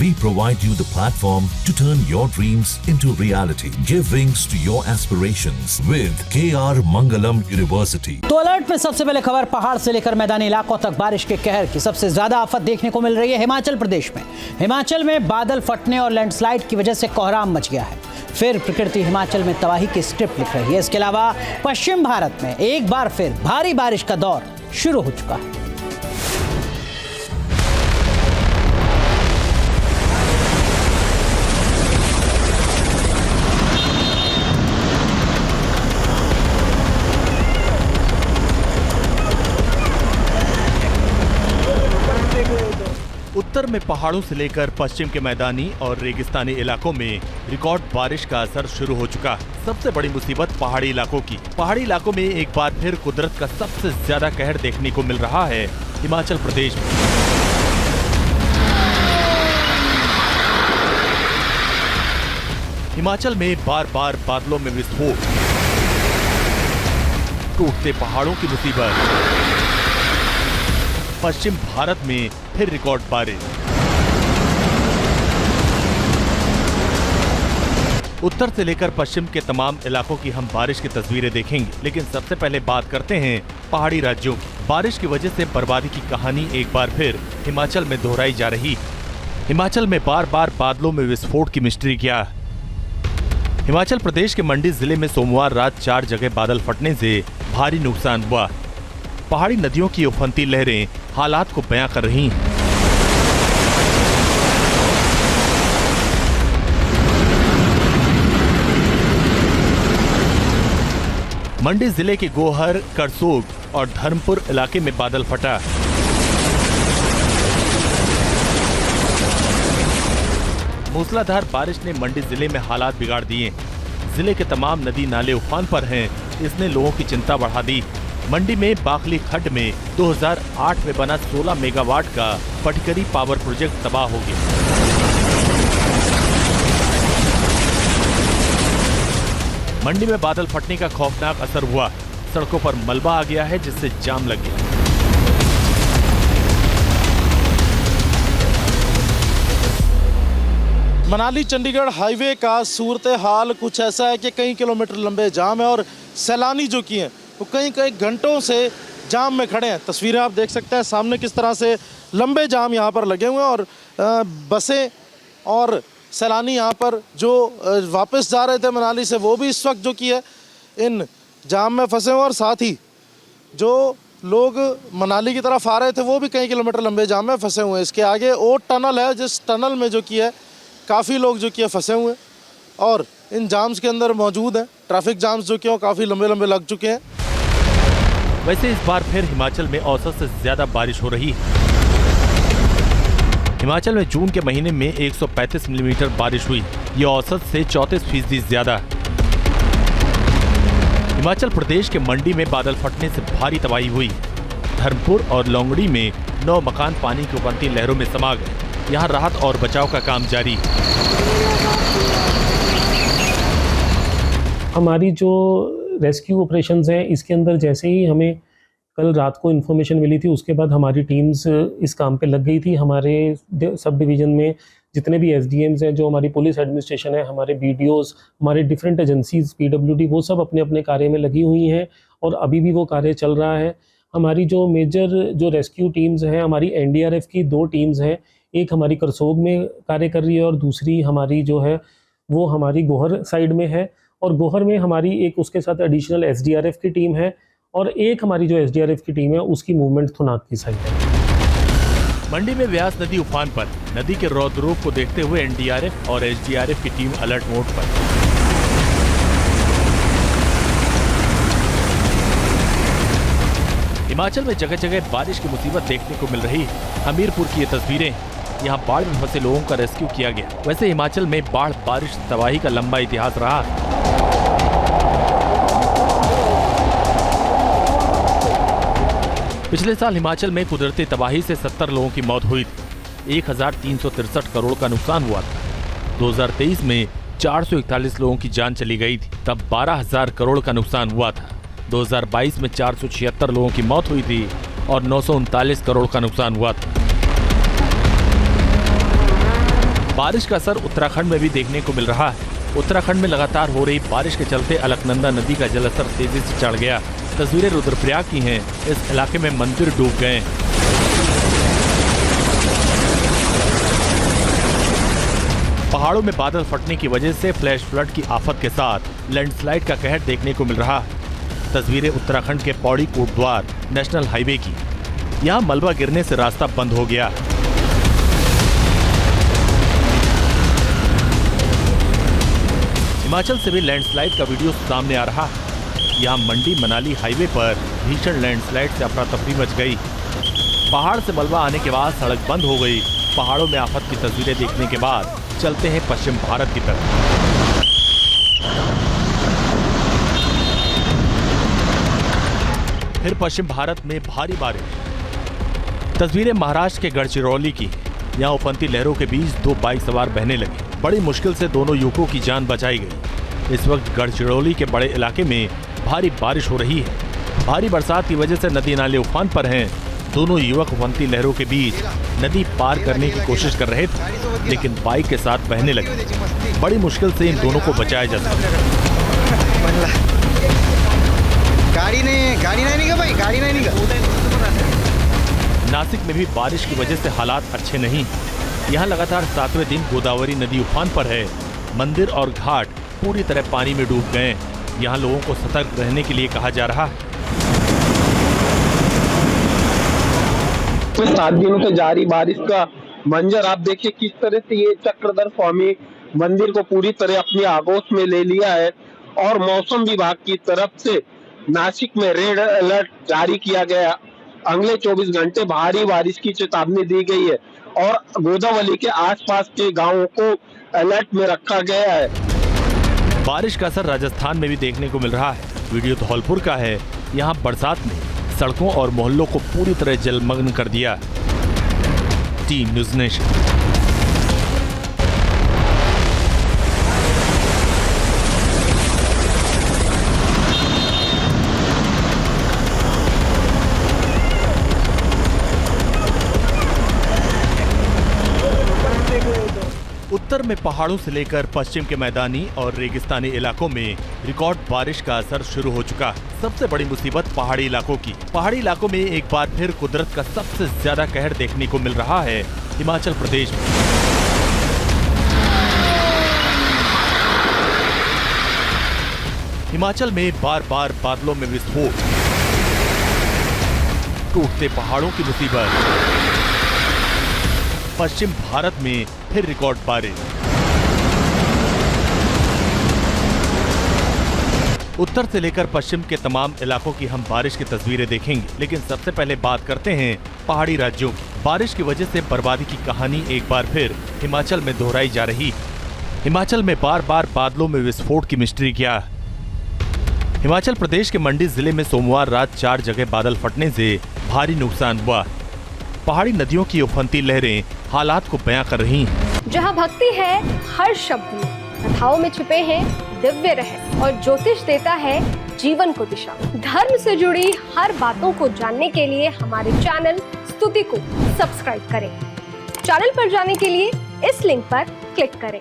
We provide you the platform to turn your dreams into reality. Give wings to your aspirations with KR Mangalam University. तो alert में सबसे पहले खबर पहाड़ से लेकर मैदानी इलाकों तक बारिश के कहर की सबसे ज्यादा आफत देखने को मिल रही है हिमाचल प्रदेश में। हिमाचल में बादल फटने और लैंडस्लाइड की वजह से कोहराम मच गया है। फिर प्रकृति हिमाचल में तबाही की स्क्रिप्ट लिख रही है। इसके अलावा पश्चिम भारत में एक बार फिर भारी बारिश का दौर शुरू हो चुका है। उत्तर में पहाड़ों से लेकर पश्चिम के मैदानी और रेगिस्तानी इलाकों में रिकॉर्ड बारिश का असर शुरू हो चुका है। सबसे बड़ी मुसीबत पहाड़ी इलाकों की। पहाड़ी इलाकों में एक बार फिर कुदरत का सबसे ज्यादा कहर देखने को मिल रहा है हिमाचल प्रदेश में। हिमाचल में बार बार बादलों में विस्फोट, टूटते पहाड़ों की मुसीबत। पश्चिम भारत में फिर रिकॉर्ड बारिश। उत्तर से लेकर पश्चिम के तमाम इलाकों की हम बारिश की तस्वीरें देखेंगे, लेकिन सबसे पहले बात करते हैं पहाड़ी राज्यों की। बारिश की वजह से बर्बादी की कहानी एक बार फिर हिमाचल में दोहराई जा रही। हिमाचल में बार बार बादलों में विस्फोट की मिस्ट्री क्या है? हिमाचल प्रदेश के मंडी जिले में सोमवार रात 4 जगह बादल फटने से भारी नुकसान हुआ। पहाड़ी नदियों की उफनती लहरें हालात को बयां कर रही हैं। मंडी जिले के गोहर, करसोग और धर्मपुर इलाके में बादल फटा। मूसलाधार बारिश ने मंडी जिले में हालात बिगाड़ दिए। जिले के तमाम नदी नाले उफान पर हैं। इसने लोगों की चिंता बढ़ा दी। मंडी में बाखली खड्ड में 2008 में बना 16 मेगावाट का पटकरी पावर प्रोजेक्ट तबाह हो गया। मंडी में बादल फटने का खौफनाक असर हुआ। सड़कों पर मलबा आ गया है, जिससे जाम लग गया। मनाली चंडीगढ़ हाईवे का सूरत हाल कुछ ऐसा है कि कई किलोमीटर लंबे जाम है और सैलानी जो की हैं वो कई घंटों से जाम में खड़े हैं। तस्वीरें आप देख सकते हैं सामने किस तरह से लंबे जाम यहाँ पर लगे हुए हैं और बसें और सैलानी यहाँ पर जो वापस जा रहे थे मनाली से वो भी इस वक्त जो की है इन जाम में फंसे हुए और साथ ही जो लोग मनाली की तरफ आ रहे थे वो भी कई किलोमीटर लंबे जाम में फंसे हुए हैं। इसके आगे ओट टनल है, जिस टनल में जो की है काफ़ी लोग जो कि फंसे हुए और इन जाम्स के अंदर मौजूद हैं। ट्रैफिक जाम्स जो कि काफ़ी लंबे लंबे लग चुके हैं। वैसे इस बार फिर हिमाचल में औसत से ज्यादा बारिश हो रही है। हिमाचल में जून के महीने में 135 मिलीमीटर बारिश हुई। ये औसत से 34% ज्यादा। हिमाचल प्रदेश के मंडी में बादल फटने से भारी तबाही हुई। धर्मपुर और लोंगड़ी में 9 मकान पानी की उफनती लहरों में समा गए। यहाँ राहत और बचाव का काम जारी। हमारी जो रेस्क्यू ऑपरेशंस हैं इसके अंदर जैसे ही हमें कल रात को इन्फॉर्मेशन मिली थी उसके बाद हमारी टीम्स इस काम पे लग गई थी। हमारे सब डिवीज़न में जितने भी एसडीएम्स हैं, जो हमारी पुलिस एडमिनिस्ट्रेशन है, हमारे बीडीओज, हमारे डिफरेंट एजेंसीज, पीडब्ल्यूडी, वो सब अपने अपने कार्य में लगी हुई हैं और अभी भी वो कार्य चल रहा है। हमारी जो मेजर जो रेस्क्यू टीम्स हैं, हमारी एनडीआरएफ की 2 टीम्स हैं। एक हमारी करसोग में कार्य कर रही है और दूसरी हमारी जो है वो हमारी गोहर साइड में है। और गोहर में हमारी एक उसके साथ एडिशनल एसडीआरएफ की टीम है और एक हमारी जो एसडीआरएफ की टीम है उसकी मूवमेंट थुनाग की साइड है। मंडी में व्यास नदी उफान पर। नदी के रौद्र रूप को देखते हुए एनडीआरएफ और एसडीआरएफ की टीम अलर्ट मोड पर। हिमाचल में जगह जगह बारिश की मुसीबत देखने को मिल रही है। हमीरपुर की ये तस्वीरें। यहाँ बाढ़ में फंसे लोगों का रेस्क्यू किया गया। वैसे हिमाचल में बाढ़, बारिश, तबाही का लंबा इतिहास रहा। पिछले साल हिमाचल में कुदरती तबाही से 70 लोगों की मौत हुई थी। 1363 करोड़ का नुकसान हुआ था। 2023 में 441 लोगों की जान चली गई थी, तब 12,000 करोड़ का नुकसान हुआ था। 2022 में 476 लोगों की मौत हुई थी और 939 करोड़ का नुकसान हुआ था। बारिश का असर उत्तराखंड में भी देखने को मिल रहा है। उत्तराखंड में लगातार हो रही बारिश के चलते अलकनंदा नदी का जलस्तर तेजी से चढ़ गया। तस्वीरें रुद्रप्रयाग की हैं। इस इलाके में मंदिर डूब गए। पहाड़ों में बादल फटने की वजह से फ्लैश फ्लड की आफत के साथ लैंडस्लाइड का कहर देखने को मिल रहा है। तस्वीरें उत्तराखंड के पौड़ी कोटद्वार नेशनल हाईवे की। यहाँ मलबा गिरने से रास्ता बंद हो गया। हिमाचल से भी लैंडस्लाइड का वीडियो सामने आ रहा है। यहाँ मंडी मनाली हाईवे पर भीषण लैंडस्लाइड से अफरा तफरी मच गई। पहाड़ से मलबा आने के बाद सड़क बंद हो गई। पहाड़ों में आफत की तस्वीरें देखने के बाद चलते हैं पश्चिम भारत की तरफ। फिर पश्चिम भारत में भारी बारिश। तस्वीरें महाराष्ट्र के गढ़चिरौली की। यहाँ उफनती लहरों के बीच दो बाइक सवार बहने लगे। बड़ी मुश्किल से दोनों युवकों की जान बचाई गई। इस वक्त गढ़चिरौली के बड़े इलाके में भारी बारिश हो रही है। भारी बरसात की वजह से नदी नाले उफान पर हैं। दोनों युवक उफनती लहरों के बीच नदी पार करने की कोशिश कर रहे थे, लेकिन बाइक के साथ बहने लगे। बड़ी मुश्किल से इन दोनों को बचाया जा सका। गाड़ी नहीं नासिक में भी बारिश की वजह से हालात अच्छे नहीं। यहाँ लगातार 7वें दिन गोदावरी नदी उफान पर है। मंदिर और घाट पूरी तरह पानी में डूब गए। यहाँ लोगों को सतर्क रहने के लिए कहा जा रहा है। 7 दिनों से जारी बारिश का मंजर आप देखिए किस तरह से ये चक्रधर स्वामी मंदिर को पूरी तरह अपनी आगोश में ले लिया है। और मौसम विभाग की तरफ से नासिक में रेड अलर्ट जारी किया गया। अगले 24 घंटे भारी बारिश की चेतावनी दी गई है और गोदावरी के आसपास के गांवों को अलर्ट में रखा गया है। बारिश का असर राजस्थान में भी देखने को मिल रहा है। वीडियो धौलपुर का है। यहाँ बरसात ने सड़कों और मोहल्लों को पूरी तरह जलमग्न कर दिया। T news nation. उत्तर में पहाड़ों से लेकर पश्चिम के मैदानी और रेगिस्तानी इलाकों में रिकॉर्ड बारिश का असर शुरू हो चुका है। सबसे बड़ी मुसीबत पहाड़ी इलाकों की। पहाड़ी इलाकों में एक बार फिर कुदरत का सबसे ज्यादा कहर देखने को मिल रहा है हिमाचल प्रदेश में। हिमाचल में बार बार बादलों में विस्फोट, टूटते पहाड़ों की मुसीबत। पश्चिम भारत में फिर रिकॉर्ड बारिश। उत्तर से लेकर पश्चिम के तमाम इलाकों की हम बारिश की तस्वीरें देखेंगे, लेकिन सबसे पहले बात करते हैं पहाड़ी राज्यों की। बारिश की वजह से बर्बादी की कहानी एक बार फिर हिमाचल में दोहराई जा रही है। हिमाचल में बार बार बादलों में विस्फोट की मिस्ट्री क्या है? हिमाचल प्रदेश के मंडी जिले में सोमवार रात 4 जगह बादल फटने से भारी नुकसान हुआ। पहाड़ी नदियों की उफनती लहरें हालात को बयां कर रही हैं। जहां भक्ति है हर शब्द में, कथाओं में छुपे हैं दिव्य रहस्य और ज्योतिष देता है जीवन को दिशा। धर्म से जुड़ी हर बातों को जानने के लिए हमारे चैनल स्तुति को सब्सक्राइब करें। चैनल पर जाने के लिए इस लिंक पर क्लिक करें।